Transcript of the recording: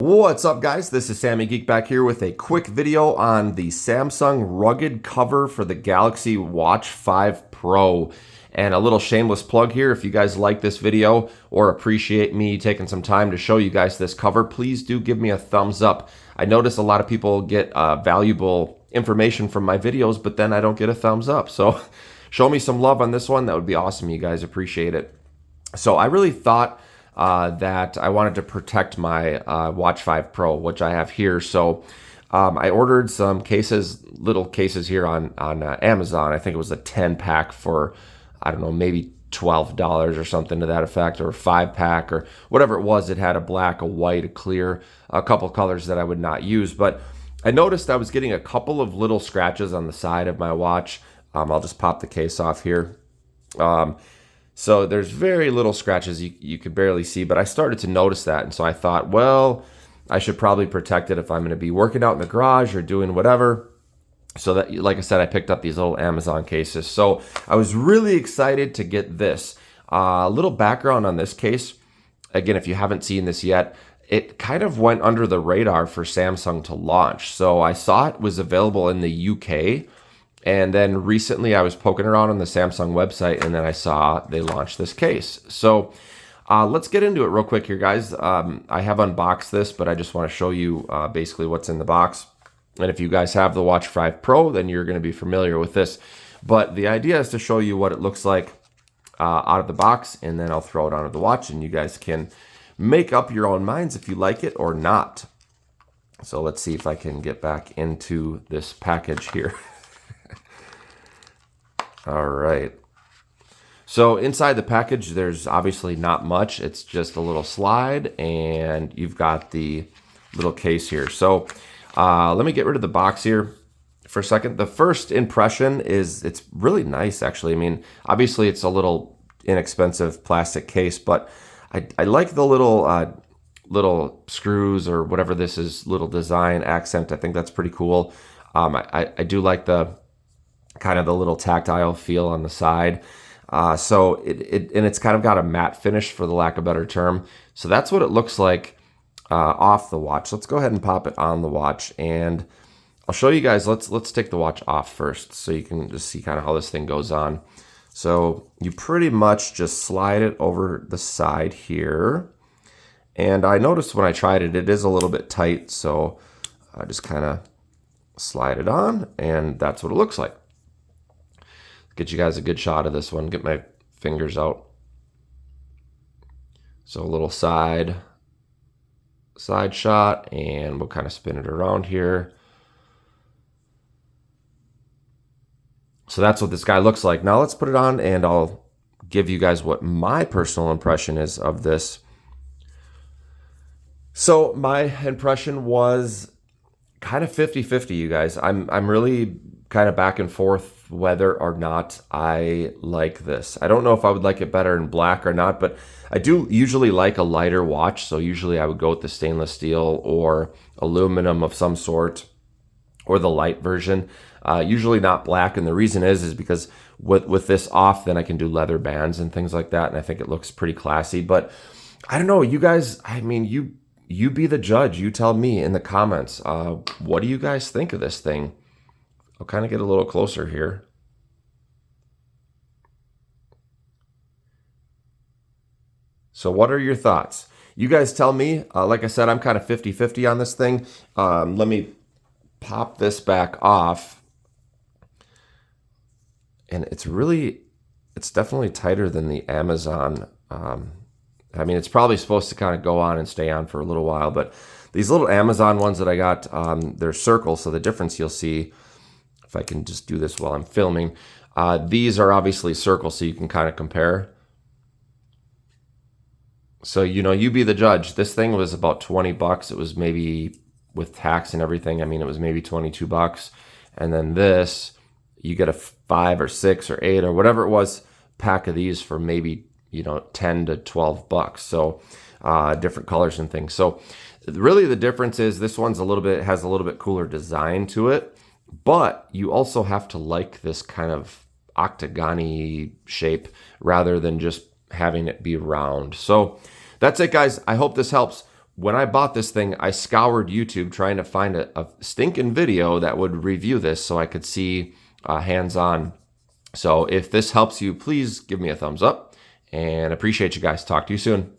What's up, guys? This is Sammy Geek back here with a quick video on the Samsung rugged cover for the Galaxy Watch 5 Pro. And a little shameless plug here, if you guys like this video or appreciate me taking some time to show you guys this cover, please do give me a thumbs up. I notice a lot of people get valuable information from my videos, but then I don't get a thumbs up. So show me some love on this one. That would be awesome. You guys appreciate it. So I really thought that I wanted to protect my Watch 5 Pro, which I have here. So I ordered some cases, little cases here on Amazon. I think it was a 10 pack for, I don't know, maybe $12 or something to that effect, or a 5 pack or whatever it was. It had a black, a white, a clear, a couple colors that I would not use. But I noticed I was getting a couple of little scratches on the side of my watch. I'll just pop the case off here. So there's very little scratches you could barely see, but I started to notice that. And so I thought, well, I should probably protect it if I'm going to be working out in the garage or doing whatever. So that, like I said, I picked up these little Amazon cases. So I was really excited to get this. A little background on this case. Again, if you haven't seen this yet, it kind of went under the radar for Samsung to launch. So I saw it was available in the UK. And then recently I was poking around on the Samsung website and then I saw they launched this case. So let's get into it real quick here, guys. I have unboxed this, but I just want to show you basically what's in the box. And if you guys have the Watch 5 Pro, then you're going to be familiar with this. But the idea is to show you what it looks like out of the box, and then I'll throw it onto the watch and you guys can make up your own minds if you like it or not. So let's see if I can get back into this package here. All right. So inside the package, there's obviously not much. It's just a little slide, and you've got the little case here. So let me get rid of the box here for a second. The first impression is it's really nice, actually. I mean, obviously it's a little inexpensive plastic case, but I like the little screws or whatever this is, little design accent. I think that's pretty cool. I do like the kind of the little tactile feel on the side. So it's kind of got a matte finish, for the lack of a better term. So that's what it looks like off the watch. Let's go ahead and pop it on the watch, and I'll show you guys. Let's take the watch off first so you can just see kind of how this thing goes on. So you pretty much just slide it over the side here. And I noticed when I tried it, it is a little bit tight. So I just kind of slide it on, and that's what it looks like. Get you guys a good shot of this one. Get my fingers out. So a little side shot, and we'll kind of spin it around here. So that's what this guy looks like. Now let's put it on, and I'll give you guys what my personal impression is of this. So my impression was kind of 50-50, you guys. I'm really kind of back and forth whether or not I like this. I don't know if I would like it better in black or not, but I do usually like a lighter watch. So usually I would go with the stainless steel or aluminum of some sort, or the light version. Usually not black, and the reason is because with this off, then I can do leather bands and things like that, and I think it looks pretty classy. But I don't know, you guys, I mean, you be the judge. You tell me in the comments, what do you guys think of this thing? I'll kind of get a little closer here. So what are your thoughts? You guys tell me. Like I said, I'm kind of 50-50 on this thing. Let me pop this back off. And it's definitely tighter than the Amazon. I mean, it's probably supposed to kind of go on and stay on for a little while, but these little Amazon ones that I got, they're circle. So the difference you'll see, if I can just do this while I'm filming, these are obviously circle, so you can kind of compare. So, you know, you be the judge. This thing was about 20 bucks. It was maybe, with tax and everything, I mean, it was maybe 22 bucks. And then this, you get a 5 or 6 or 8 or whatever it was pack of these for maybe, you know, 10 to 12 bucks. So different colors and things. So really the difference is this one's has a little bit cooler design to it, but you also have to like this kind of octagon-y shape rather than just having it be round. So that's it, guys. I hope this helps. when I bought this thing, I scoured YouTube trying to find a stinking video that would review this so I could see hands-on. So if this helps you, please give me a thumbs up, and appreciate you guys. Talk to you soon.